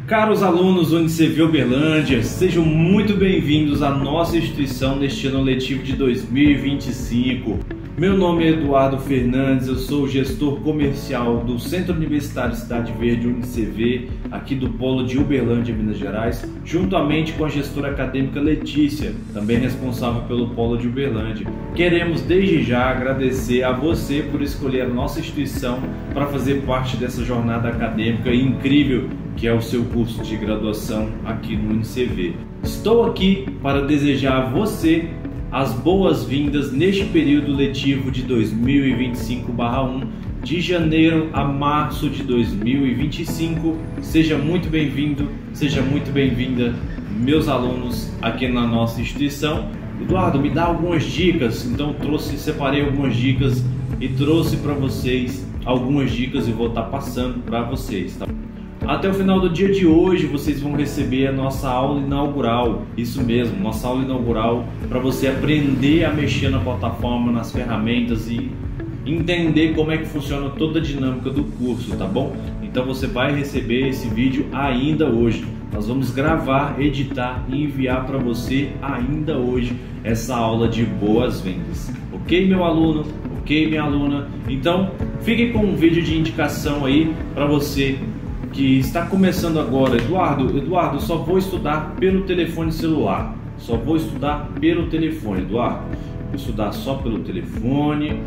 Caros alunos Unicv Uberlândia, sejam muito bem-vindos à nossa instituição neste ano letivo de 2025. Meu nome é Eduardo Fernandes, eu sou o gestor comercial do Centro Universitário Cidade Verde Unicv, aqui do Polo de Uberlândia, Minas Gerais, juntamente com a gestora acadêmica Letícia, também responsável pelo Polo de Uberlândia. Queremos desde já agradecer a você por escolher a nossa instituição para fazer parte dessa jornada acadêmica incrível que é o seu curso de graduação aqui no Unicv. Estou aqui para desejar a você as boas-vindas neste período letivo de 2025/1, de janeiro a março de 2025. Seja muito bem-vindo, seja muito bem-vinda, meus alunos aqui na nossa instituição. Eduardo, me dá algumas dicas. Então separei algumas dicas e trouxe para vocês algumas dicas e vou estar passando para vocês, tá? Até o final do dia de hoje vocês vão receber a nossa aula inaugural, isso mesmo, nossa aula inaugural para você aprender a mexer na plataforma, nas ferramentas e entender como é que funciona toda a dinâmica do curso, tá bom? Então você vai receber esse vídeo ainda hoje. Nós vamos gravar, editar e enviar para você ainda hoje essa aula de boas-vindas. Ok, meu aluno? Ok, minha aluna? Então fique com um vídeo de indicação aí para você que está começando agora. Eduardo, só vou estudar pelo telefone celular. Só vou estudar pelo telefone, Eduardo. Vou estudar só pelo telefone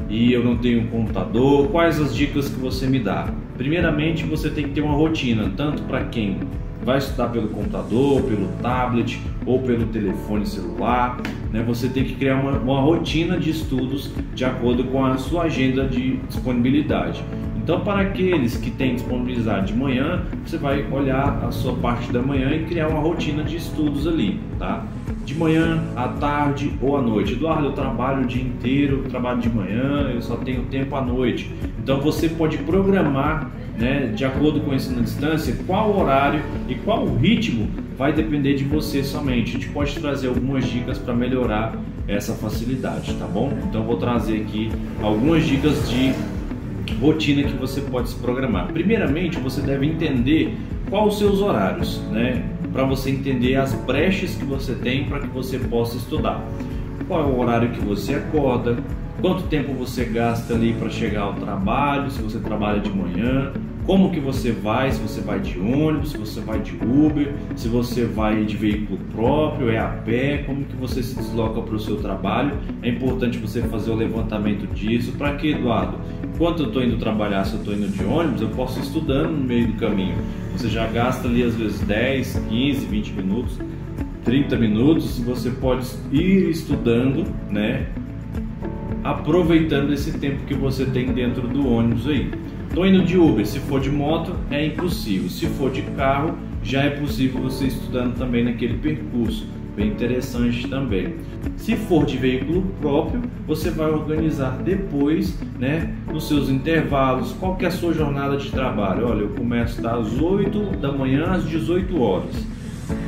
e eu não tenho computador. Quais as dicas que você me dá? Primeiramente, você tem que ter uma rotina, tanto para quem vai estudar pelo computador, pelo tablet ou pelo telefone celular, né? Você tem que criar uma rotina de estudos de acordo com a sua agenda de disponibilidade. Então, para aqueles que têm disponibilidade de manhã, você vai olhar a sua parte da manhã e criar uma rotina de estudos ali, tá? De manhã, à tarde ou à noite. Eduardo, eu trabalho o dia inteiro, eu trabalho de manhã, eu só tenho tempo à noite. Então, você pode programar, né, de acordo com o ensino à distância, qual horário e qual ritmo vai depender de você somente. A gente pode trazer algumas dicas para melhorar essa facilidade, tá bom? Então, eu vou trazer aqui algumas dicas de rotina que você pode se programar. Primeiramente, você deve entender quais os seus horários, né? Para você entender as brechas que você tem para que você possa estudar. Qual é o horário que você acorda, quanto tempo você gasta ali para chegar ao trabalho, se você trabalha de manhã, como que você vai, se você vai de ônibus, se você vai de Uber, se você vai de veículo próprio, é a pé, como que você se desloca para o seu trabalho. É importante você fazer o levantamento disso. Para que, Eduardo? Enquanto eu estou indo trabalhar, se eu estou indo de ônibus, eu posso ir estudando no meio do caminho. Você já gasta ali às vezes 10, 15, 20 minutos, 30 minutos, você pode ir estudando, né? Aproveitando esse tempo que você tem dentro do ônibus aí. Estou indo de Uber, se for de moto é impossível, se for de carro já é possível você estudando também naquele percurso, bem interessante também. Se for de veículo próprio, você vai organizar depois, né, nos seus intervalos, qual que é a sua jornada de trabalho. Olha, eu começo das 8 da manhã às 18 horas.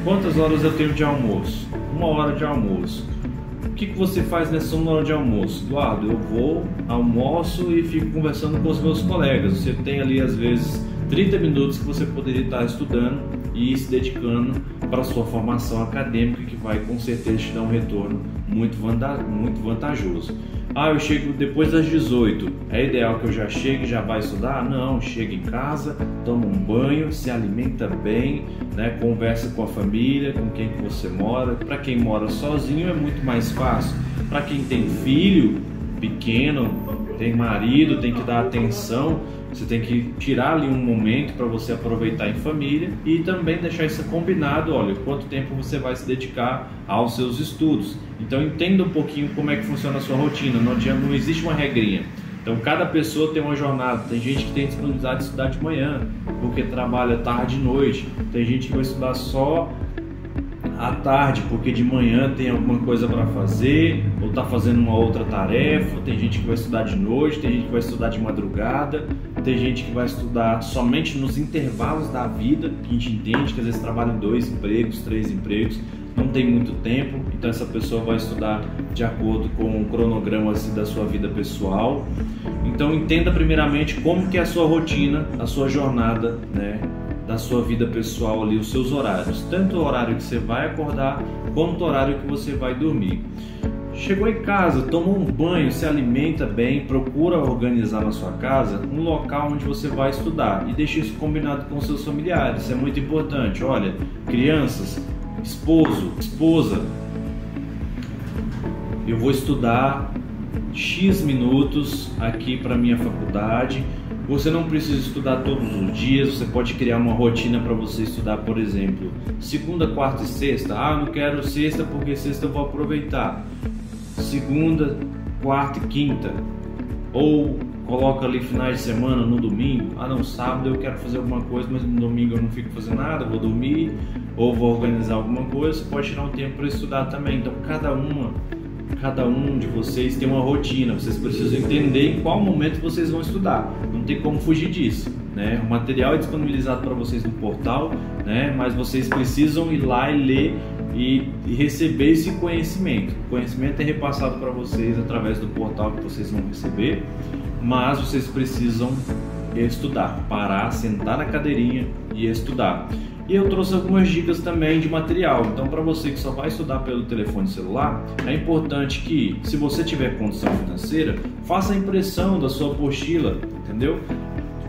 Quantas horas eu tenho de almoço? 1 hora de almoço. O que você faz nessa 1 hora de almoço? Eduardo, eu vou, almoço e fico conversando com os meus colegas. Você tem ali às vezes 30 minutos que você poderia estar estudando e se dedicando para a sua formação acadêmica, que vai com certeza te dar um retorno muito vantajoso. Eu chego depois das 18, é ideal que eu já chegue e já vá estudar? Não, chega em casa, toma um banho, se alimenta bem, né? Conversa com a família, com quem que você mora. Para quem mora sozinho é muito mais fácil. Para quem tem filho pequeno, tem marido, tem que dar atenção, você tem que tirar ali um momento para você aproveitar em família e também deixar isso combinado. Olha, quanto tempo você vai se dedicar aos seus estudos. Então entenda um pouquinho como é que funciona a sua rotina. Não existe uma regrinha. Então cada pessoa tem uma jornada. Tem gente que tem disponibilidade de estudar de manhã porque trabalha tarde e noite. Tem gente que vai estudar só à tarde porque de manhã tem alguma coisa para fazer ou está fazendo uma outra tarefa. Tem gente que vai estudar de noite, tem gente que vai estudar de madrugada, tem gente que vai estudar somente nos intervalos da vida, que a gente entende que às vezes trabalha em 2 empregos, 3 empregos, não tem muito tempo, então essa pessoa vai estudar de acordo com o cronograma assim, da sua vida pessoal. Então entenda primeiramente como que é a sua rotina, a sua jornada, né, da sua vida pessoal ali, os seus horários, tanto o horário que você vai acordar quanto o horário que você vai dormir. Chegou em casa, tomou um banho, se alimenta bem, procura organizar na sua casa um local onde você vai estudar e deixa isso combinado com seus familiares. Isso é muito importante. Olha, crianças, esposo, esposa, eu vou estudar X minutos aqui para minha faculdade. Você não precisa estudar todos os dias, você pode criar uma rotina para você estudar, por exemplo, segunda, quarta e sexta. Não quero sexta porque sexta eu vou aproveitar. Segunda, quarta e quinta. Ou coloca ali finais de semana no domingo. Não, sábado eu quero fazer alguma coisa, mas no domingo eu não fico fazendo nada, vou dormir ou vou organizar alguma coisa. Você pode tirar um tempo para estudar também. Então cada um de vocês tem uma rotina, vocês precisam entender em qual momento vocês vão estudar, não tem como fugir disso, né? O material é disponibilizado para vocês no portal, né? Mas vocês precisam ir lá e ler e receber esse conhecimento. O conhecimento é repassado para vocês através do portal que vocês vão receber, mas vocês precisam estudar, parar, sentar na cadeirinha e estudar. E eu trouxe algumas dicas também de material. Então, para você que só vai estudar pelo telefone celular, é importante que, se você tiver condição financeira, faça a impressão da sua apostila, entendeu?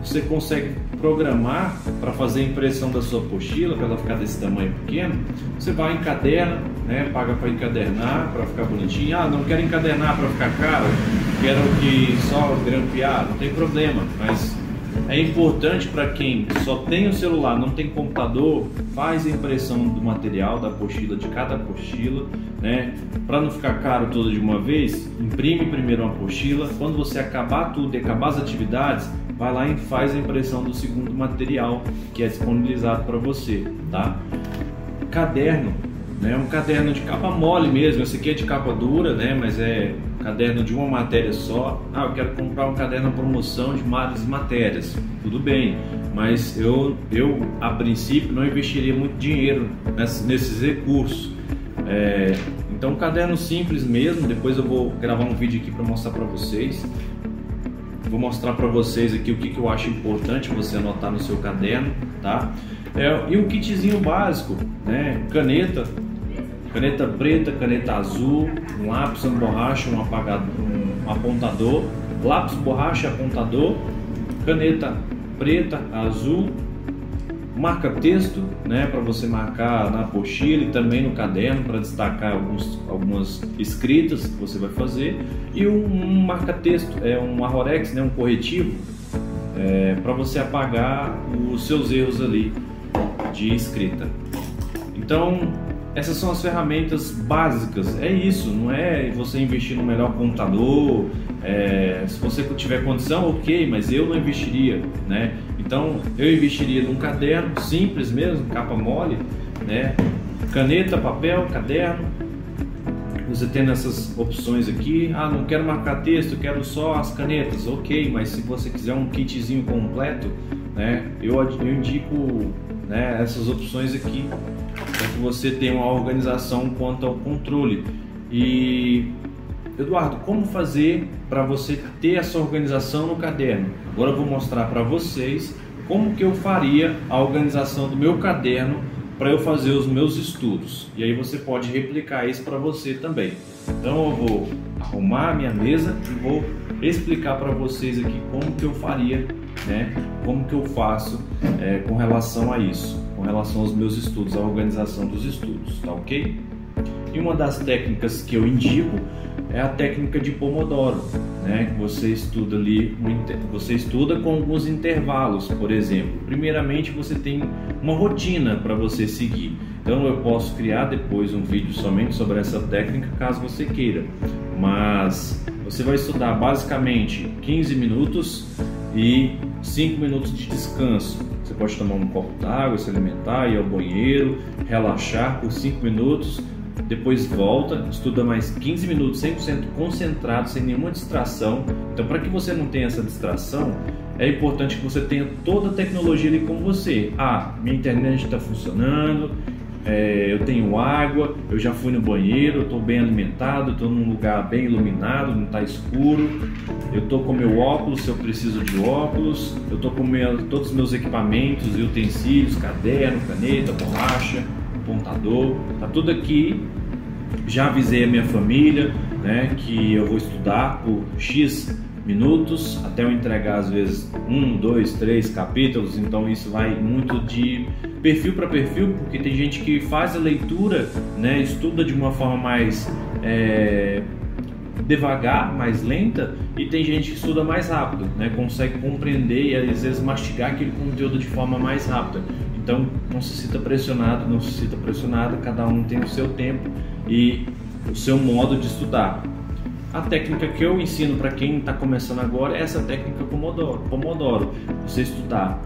Você consegue programar para fazer a impressão da sua apostila, para ela ficar desse tamanho pequeno. Você vai encaderna, né? Paga para encadernar, para ficar bonitinho. Não quero encadernar para ficar caro, quero que só grampear, não tem problema, mas é importante para quem só tem o celular, não tem computador, faz a impressão do material, da apostila, de cada apostila, né? Para não ficar caro toda de uma vez, imprime primeiro uma apostila. Quando você acabar tudo e acabar as atividades, vai lá e faz a impressão do segundo material que é disponibilizado para você, tá? Caderno, né? Um caderno de capa mole mesmo. Esse aqui é de capa dura, né? Mas é caderno de uma matéria só. Eu quero comprar um caderno promoção de várias matérias. Tudo bem, mas eu a princípio não investiria muito dinheiro nesses recursos. Então, um caderno simples mesmo. Depois eu vou gravar um vídeo aqui para mostrar para vocês. Vou mostrar para vocês aqui o que eu acho importante você anotar no seu caderno, tá? E um kitzinho básico, né? Caneta preta, caneta azul, um lápis, uma borracha, um apontador, lápis, borracha, apontador, caneta preta, azul, marca-texto, né, para você marcar na apostila e também no caderno para destacar algumas escritas que você vai fazer, e um marca-texto, um Arrorex, né, um corretivo, para você apagar os seus erros ali de escrita. Então, essas são as ferramentas básicas. É isso, não é você investir no melhor computador. Se você tiver condição, ok, mas eu não investiria, né? Então eu investiria num caderno simples mesmo, capa mole, né? Caneta, papel, caderno. Você tendo essas opções aqui. Não quero marcar texto, quero só as canetas, ok, mas se você quiser um kitzinho completo, né? Eu indico, né, essas opções aqui, para que você tenha uma organização quanto ao controle. E Eduardo, como fazer para você ter essa organização no caderno? Agora eu vou mostrar para vocês como que eu faria a organização do meu caderno para eu fazer os meus estudos. E aí você pode replicar isso para você também. Então eu vou arrumar a minha mesa e vou explicar para vocês aqui como que eu faria, né? Como que eu faço com relação a isso, com relação aos meus estudos, a organização dos estudos, tá ok? E uma das técnicas que eu indico é a técnica de Pomodoro, né? Que você estuda ali, você estuda com alguns intervalos, por exemplo. Primeiramente, você tem uma rotina para você seguir. Então, eu posso criar depois um vídeo somente sobre essa técnica, caso você queira. Mas você vai estudar basicamente 15 minutos e 5 minutos de descanso. Você pode tomar um copo d'água, se alimentar, ir ao banheiro, relaxar por 5 minutos. Depois volta, estuda mais 15 minutos 100% concentrado, sem nenhuma distração. Então, para que você não tenha essa distração, é importante que você tenha toda a tecnologia ali com você. Minha internet está funcionando, eu tenho água, eu já fui no banheiro, eu estou bem alimentado, estou num lugar bem iluminado, não está escuro, eu estou com meu óculos se eu preciso de óculos, eu estou com todos os meus equipamentos e utensílios, caderno, caneta, borracha, apontador, está tudo aqui. Já avisei a minha família, né, que eu vou estudar por X minutos até eu entregar às vezes 1, 2, 3 capítulos, então isso vai muito de perfil para perfil, porque tem gente que faz a leitura, né, estuda de uma forma mais devagar, mais lenta, e tem gente que estuda mais rápido, né, consegue compreender e às vezes mastigar aquele conteúdo de forma mais rápida. Então não se sinta pressionado, não se sinta pressionada, cada um tem o seu tempo e o seu modo de estudar. A técnica que eu ensino para quem está começando agora é essa técnica Pomodoro. Você estudar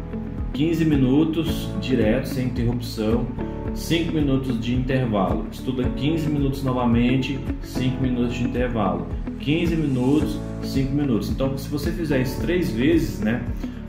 15 minutos direto, sem interrupção, 5 minutos de intervalo. Estuda 15 minutos novamente, 5 minutos de intervalo. 15 minutos, 5 minutos. Então, se você fizer isso 3 vezes, né,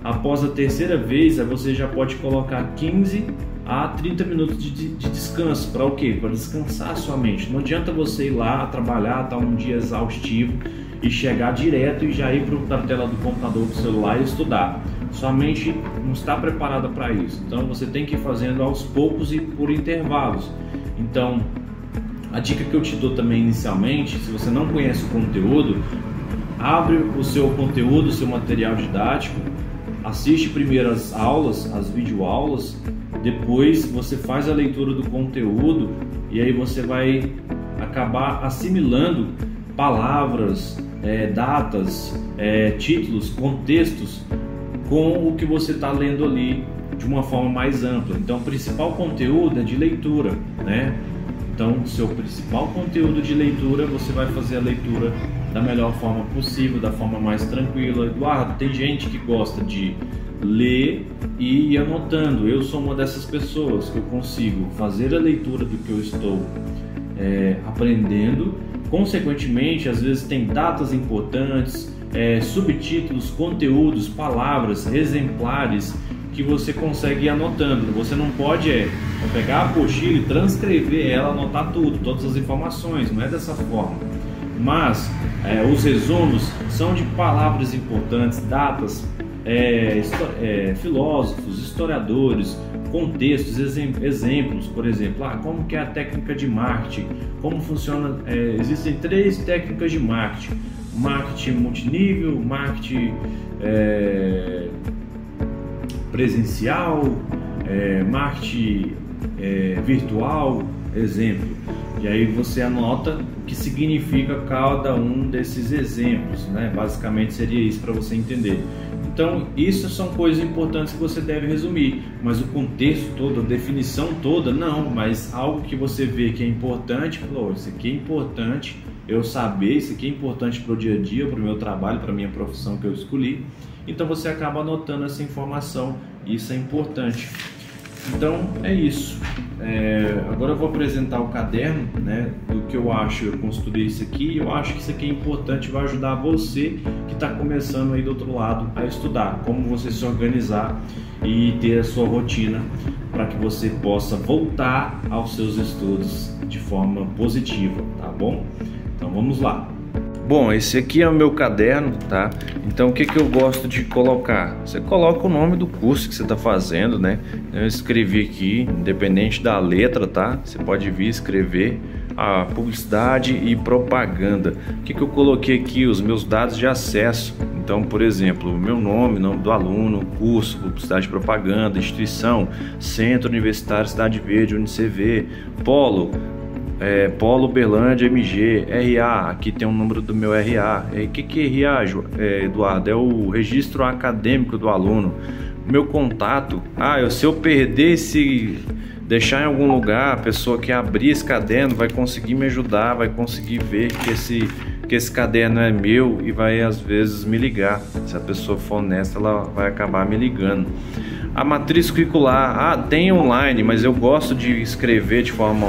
após a terceira vez, você já pode colocar 15 a 30 minutos de descanso. Para o quê? Para descansar a sua mente. Não adianta você ir lá trabalhar, estar um dia exaustivo e chegar direto e já ir para a tela do computador, do celular e estudar. Sua mente não está preparada para isso. Então você tem que ir fazendo aos poucos e por intervalos. Então a dica que eu te dou também inicialmente, se você não conhece o conteúdo, abre o seu conteúdo, o seu material didático, assiste primeiro as aulas, as videoaulas, depois você faz a leitura do conteúdo e aí você vai acabar assimilando palavras, datas, títulos, contextos com o que você está lendo ali de uma forma mais ampla. Então o principal conteúdo é de leitura, né? Então o seu principal conteúdo de leitura, você vai fazer a leitura da melhor forma possível, da forma mais tranquila. Eduardo, tem gente que gosta de ler e ir anotando. Eu sou uma dessas pessoas que eu consigo fazer a leitura do que eu estou aprendendo. Consequentemente, às vezes tem datas importantes, subtítulos, conteúdos, palavras, exemplares que você consegue ir anotando. Você não pode pegar a apostila e transcrever ela, anotar tudo, todas as informações, não é dessa forma. Mas os resumos são de palavras importantes, datas, filósofos, historiadores, contextos, exemplos, por exemplo, como que é a técnica de marketing, como funciona, existem 3 técnicas de marketing: marketing multinível, marketing presencial, marketing virtual, exemplo. E aí você anota o que significa cada um desses exemplos, né? Basicamente seria isso para você entender. Então, isso são coisas importantes que você deve resumir, mas o contexto todo, a definição toda, não, mas algo que você vê que é importante, falou, isso aqui é importante eu saber, isso aqui é importante para o dia a dia, para o meu trabalho, para a minha profissão que eu escolhi, então você acaba anotando essa informação, e isso é importante. Então é isso. Agora eu vou apresentar o caderno, né, do que eu acho. Eu construí isso aqui e eu acho que isso aqui é importante, vai ajudar você que está começando aí do outro lado a estudar, como você se organizar e ter a sua rotina para que você possa voltar aos seus estudos de forma positiva, tá bom? Então vamos lá. Bom, esse aqui é o meu caderno, tá? Então o que eu gosto de colocar? Você coloca o nome do curso que você está fazendo, né? Eu escrevi aqui, independente da letra, tá? Você pode vir escrever a publicidade e propaganda. O que eu coloquei aqui? Os meus dados de acesso. Então, por exemplo, meu nome do aluno, curso, publicidade e propaganda, instituição, Centro Universitário Cidade Verde, UniCV, Polo Uberlândia MG, RA, aqui tem o número do meu RA. O que é RA, Eduardo? É o registro acadêmico do aluno. Meu contato, se eu perder, se deixar em algum lugar, a pessoa que abrir esse caderno vai conseguir me ajudar, vai conseguir ver que esse caderno é meu e vai às vezes me ligar. Se a pessoa for honesta, ela vai acabar me ligando. A matriz curricular, tem online, mas eu gosto de escrever de forma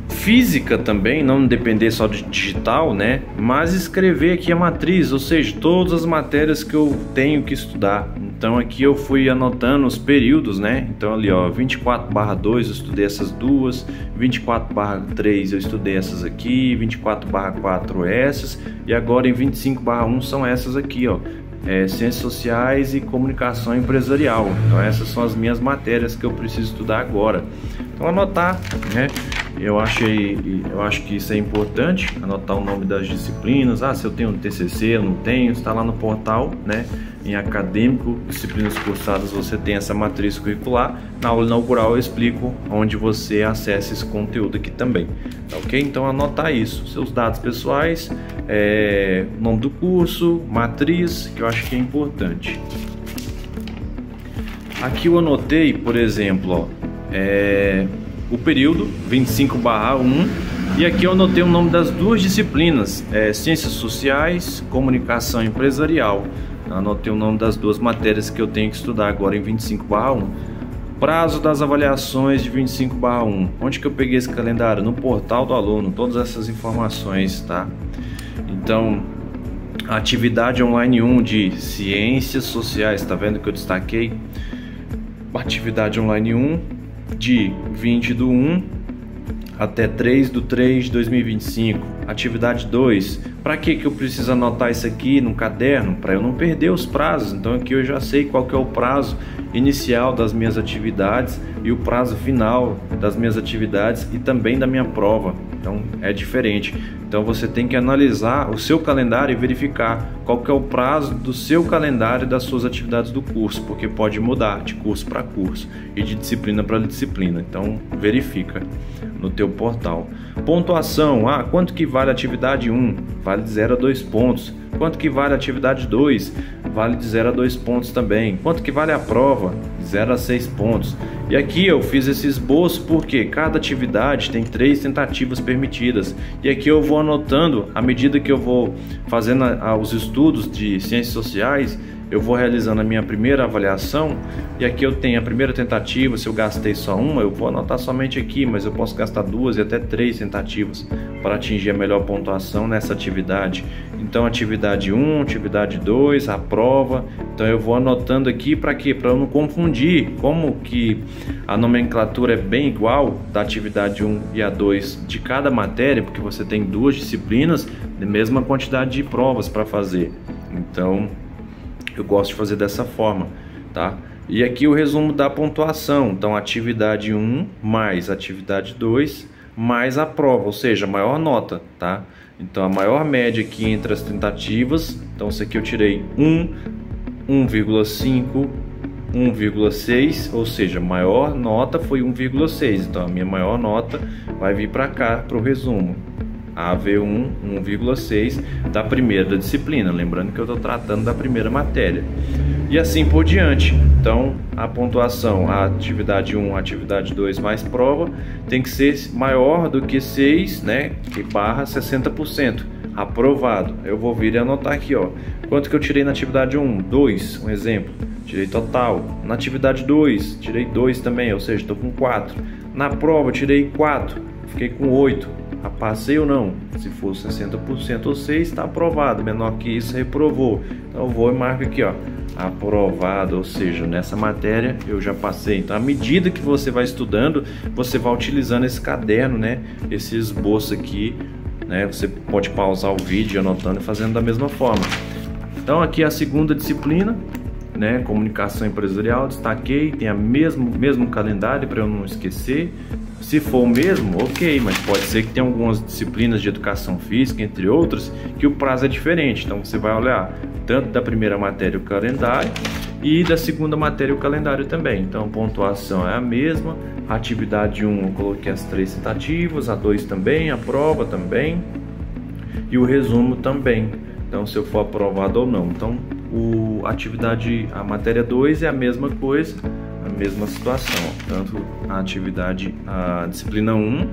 física também, não depender só de digital, né? Mas escrever aqui a matriz, ou seja, todas as matérias que eu tenho que estudar. Então aqui eu fui anotando os períodos, né? Então ali, ó, 24/2 eu estudei essas duas, 24/3 eu estudei essas aqui, 24/4 essas, e agora em 25/1 são essas aqui, ó. Ciências Sociais e Comunicação Empresarial. Então essas são as minhas matérias que eu preciso estudar agora. Então anotar, né? Eu acho que isso é importante, anotar o nome das disciplinas. Se eu tenho um TCC, eu não tenho, está lá no portal, né? Em acadêmico, disciplinas cursadas, você tem essa matriz curricular. Na aula inaugural eu explico onde você acessa esse conteúdo aqui também, tá ok? Então anotar isso, seus dados pessoais, nome do curso, matriz, que eu acho que é importante. Aqui eu anotei, por exemplo, o período 25/1, e aqui eu anotei o nome das duas disciplinas, Ciências Sociais, Comunicação Empresarial. Anotei o nome das duas matérias que eu tenho que estudar agora em 25/1. Prazo das avaliações de 25/1. Onde que eu peguei esse calendário? No portal do aluno, todas essas informações, tá? Então, atividade online 1 de Ciências Sociais, tá vendo que eu destaquei? Atividade online 1 de 20/1 até 3/3/2025. Atividade 2. Para que eu preciso anotar isso aqui no caderno? Para eu não perder os prazos. Então aqui eu já sei qual que é o prazo inicial das minhas atividades e o prazo final das minhas atividades e também da minha prova. Então é diferente. Então você tem que analisar o seu calendário e verificar qual que é o prazo do seu calendário e das suas atividades do curso, porque pode mudar de curso para curso e de disciplina para disciplina. Então verifica no teu portal. Pontuação, quanto que vale a atividade 1? Vale de 0 a 2 pontos. Quanto que vale a atividade 2? Vale de 0 a 2 pontos também. Quanto que vale a prova? De 0 a 6 pontos. E aqui eu fiz esse esboço porque cada atividade tem 3 tentativas permitidas. E aqui eu vou anotando, à medida que eu vou fazendo os estudos de Ciências Sociais, eu vou realizando a minha primeira avaliação, e aqui eu tenho a primeira tentativa. Se eu gastei só uma, eu vou anotar somente aqui, mas eu posso gastar 2 e até 3 tentativas para atingir a melhor pontuação nessa atividade. Então atividade 1, atividade 2, a prova. Então eu vou anotando aqui para quê? Para eu não confundir, como que a nomenclatura é bem igual da atividade 1 e a 2 de cada matéria, porque você tem 2 disciplinas de mesma quantidade de provas para fazer. Então eu gosto de fazer dessa forma, tá? E aqui o resumo da pontuação. Então atividade 1 mais atividade 2 mais a prova, ou seja, a maior nota, tá? Então a maior média aqui entre as tentativas, então isso aqui eu tirei 1, 1,5, 1,6, ou seja, a maior nota foi 1,6. Então a minha maior nota vai vir para cá, para o resumo. AV1, 1,6 da primeira disciplina, lembrando que eu estou tratando da primeira matéria, e assim por diante. Então a pontuação, a atividade 1, a atividade 2 mais prova, tem que ser maior do que 6, né, que barra 60%, aprovado. Eu vou vir e anotar aqui, ó, quanto que eu tirei na atividade 1, 2, um exemplo, tirei total. Na atividade 2, tirei 2 também, ou seja, estou com 4. Na prova, eu tirei 4, fiquei com 8. Passei ou não? Se for 60% ou 6, está aprovado. Menor que isso, reprovou. Então eu vou e marco aqui, ó, aprovado, ou seja, nessa matéria eu já passei. Então à medida que você vai estudando, você vai utilizando esse caderno, né, esse esboço aqui, né, você pode pausar o vídeo anotando e fazendo da mesma forma. Então aqui é a segunda disciplina, né, Comunicação Empresarial, destaquei, tem a mesmo calendário para eu não esquecer. Se for o mesmo, ok, mas pode ser que tenha algumas disciplinas de educação física, entre outras, que o prazo é diferente. Então você vai olhar tanto da primeira matéria o calendário e da segunda matéria o calendário também. Então a pontuação é a mesma, a atividade 1 eu coloquei as 3 tentativas, a 2 também, a prova também e o resumo também. Então se eu for aprovado ou não. Então a matéria 2 é a mesma coisa, a mesma situação, tanto a disciplina 1,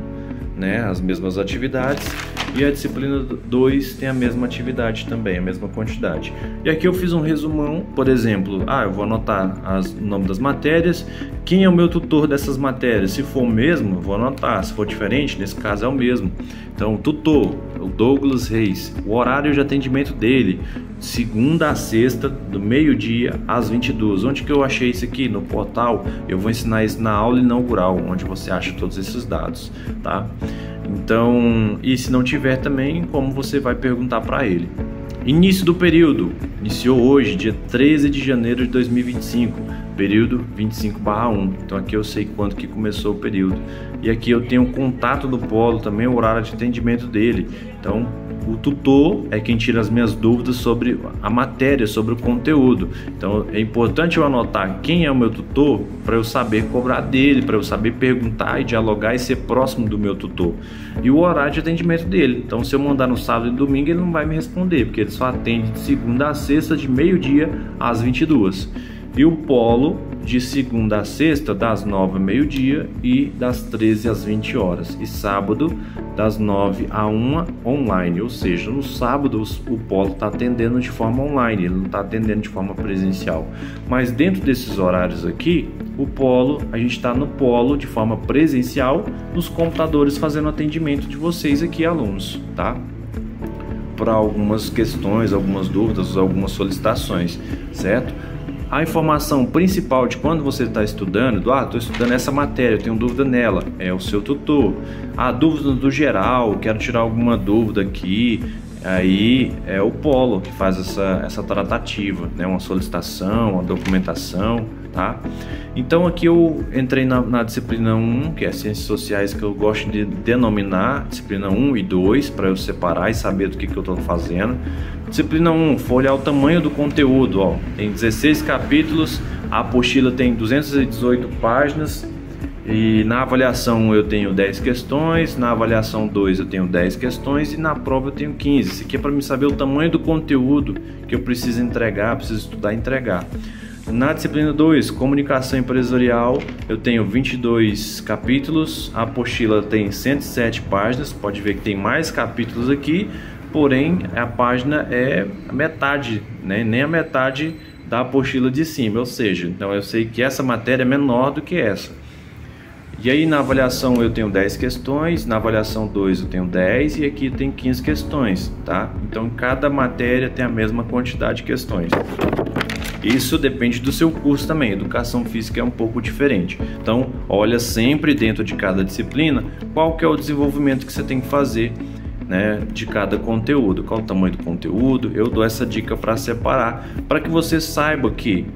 né, as mesmas atividades, e a disciplina 2 tem a mesma atividade também, a mesma quantidade. E aqui eu fiz um resumão, por exemplo, eu vou anotar o nome das matérias, quem é o meu tutor dessas matérias. Se for o mesmo, eu vou anotar. Se for diferente, nesse caso é o mesmo. Então o tutor, o Douglas Reis, o horário de atendimento dele, segunda a sexta, do meio-dia às 22. Onde que eu achei isso aqui? No portal. Eu vou ensinar isso na aula inaugural, onde você acha todos esses dados, tá? Então, e se não tiver também, como você vai perguntar para ele. Início do período. Iniciou hoje, dia 13 de janeiro de 2025. Período 25/1. Então aqui eu sei quando que começou o período. E aqui eu tenho o contato do polo, também o horário de atendimento dele. Então o tutor é quem tira as minhas dúvidas sobre a matéria, sobre o conteúdo. Então é importante eu anotar quem é o meu tutor para eu saber cobrar dele, para eu saber perguntar e dialogar e ser próximo do meu tutor. E o horário de atendimento dele. Então se eu mandar no sábado e domingo ele não vai me responder, porque ele só atende de segunda a sexta, de meio-dia às 22. E o polo de segunda a sexta, das 9 ao meio-dia e das 13 às 20 horas. E sábado, das 9 à 1 online. Ou seja, no sábado o polo está atendendo de forma online, ele não está atendendo de forma presencial. Mas dentro desses horários aqui, o polo, a gente está no polo de forma presencial, nos computadores fazendo atendimento de vocês aqui, alunos, tá? Para algumas questões, algumas dúvidas, algumas solicitações, certo? A informação principal de quando você está estudando, Eduardo, estou estudando essa matéria, eu tenho dúvida nela, é o seu tutor. Dúvidas do geral, quero tirar alguma dúvida aqui, aí é o polo que faz essa tratativa, né? Uma solicitação, uma documentação, tá? Então aqui eu entrei na disciplina 1, que é Ciências Sociais, que eu gosto de denominar disciplina 1 e 2, para eu separar e saber do que eu estou fazendo. Disciplina 1, folhear o tamanho do conteúdo, ó, tem 16 capítulos, a apostila tem 218 páginas e na avaliação eu tenho 10 questões, na avaliação 2 eu tenho 10 questões e na prova eu tenho 15. Isso aqui é para me saber o tamanho do conteúdo que eu preciso entregar, preciso estudar e entregar. Na disciplina 2, Comunicação Empresarial, eu tenho 22 capítulos, a apostila tem 107 páginas, pode ver que tem mais capítulos aqui, porém a página é a metade, né? Nem a metade da apostila de cima, ou seja, então eu sei que essa matéria é menor do que essa. E aí na avaliação eu tenho 10 questões, na avaliação 2 eu tenho 10 e aqui tem 15 questões, tá? Então cada matéria tem a mesma quantidade de questões. Isso depende do seu curso também, educação física é um pouco diferente. Então olha sempre dentro de cada disciplina qual que é o desenvolvimento que você tem que fazer, né, de cada conteúdo, qual o tamanho do conteúdo. Eu dou essa dica para separar, para que você saiba que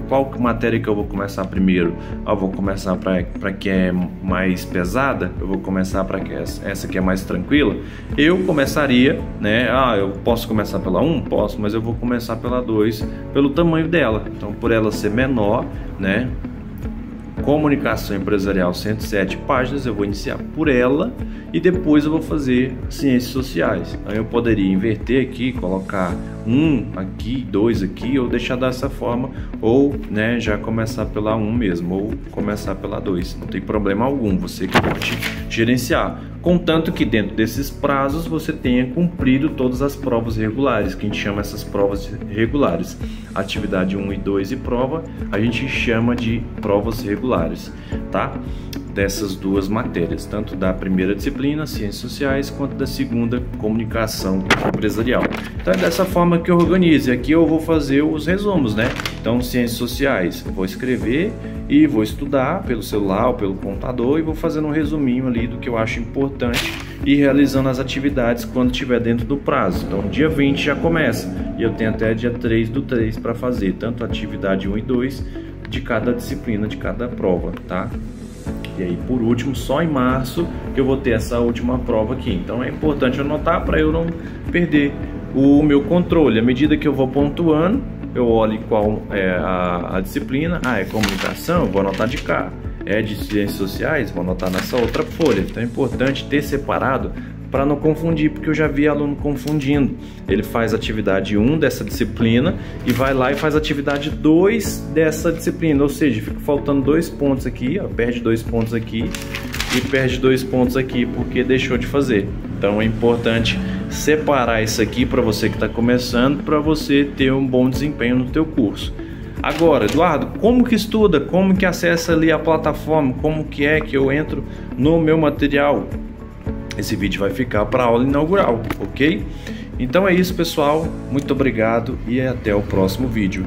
qual matéria que eu vou começar primeiro. Eu vou começar para que é mais pesada, eu vou começar para que essa que é mais tranquila. Eu começaria, né, eu posso começar pela 1? Posso, mas eu vou começar pela 2 pelo tamanho dela. Então por ela ser menor, né, Comunicação Empresarial, 107 páginas, eu vou iniciar por ela e depois eu vou fazer Ciências Sociais. Então eu poderia inverter aqui, colocar 1 aqui, 2 aqui, ou deixar dessa forma, ou, né, já começar pela 1 mesmo, ou começar pela 2. Não tem problema algum, você que pode gerenciar. Contanto que dentro desses prazos você tenha cumprido todas as provas regulares, que a gente chama essas provas regulares. Atividade 1 e 2 e prova, a gente chama de provas regulares, tá? Dessas duas matérias, tanto da primeira disciplina, Ciências Sociais, quanto da segunda, Comunicação Empresarial. Então é dessa forma que eu organizo. E aqui eu vou fazer os resumos, né? Então, Ciências Sociais, eu vou escrever e vou estudar pelo celular ou pelo computador e vou fazendo um resuminho ali do que eu acho importante e realizando as atividades quando estiver dentro do prazo. Então, dia 20 já começa e eu tenho até dia 3/3 para fazer, tanto a atividade 1 e 2 de cada disciplina, de cada prova, tá? E aí, por último, só em março que eu vou ter essa última prova aqui. Então é importante anotar para eu não perder o meu controle. À medida que eu vou pontuando, eu olho qual é a disciplina. É comunicação, eu vou anotar de cá. É de Ciências Sociais, vou anotar nessa outra folha. Então é importante ter separado para não confundir, porque eu já vi aluno confundindo. Ele faz atividade 1 dessa disciplina e vai lá e faz atividade 2 dessa disciplina, ou seja, fica faltando 2 pontos aqui, perde 2 pontos aqui e perde 2 pontos aqui porque deixou de fazer. Então é importante separar isso aqui para você que está começando, para você ter um bom desempenho no teu curso. Agora, Eduardo, como que estuda? Como que acessa ali a plataforma? Como que é que eu entro no meu material? Esse vídeo vai ficar para a aula inaugural, ok? Então é isso, pessoal. Muito obrigado e até o próximo vídeo.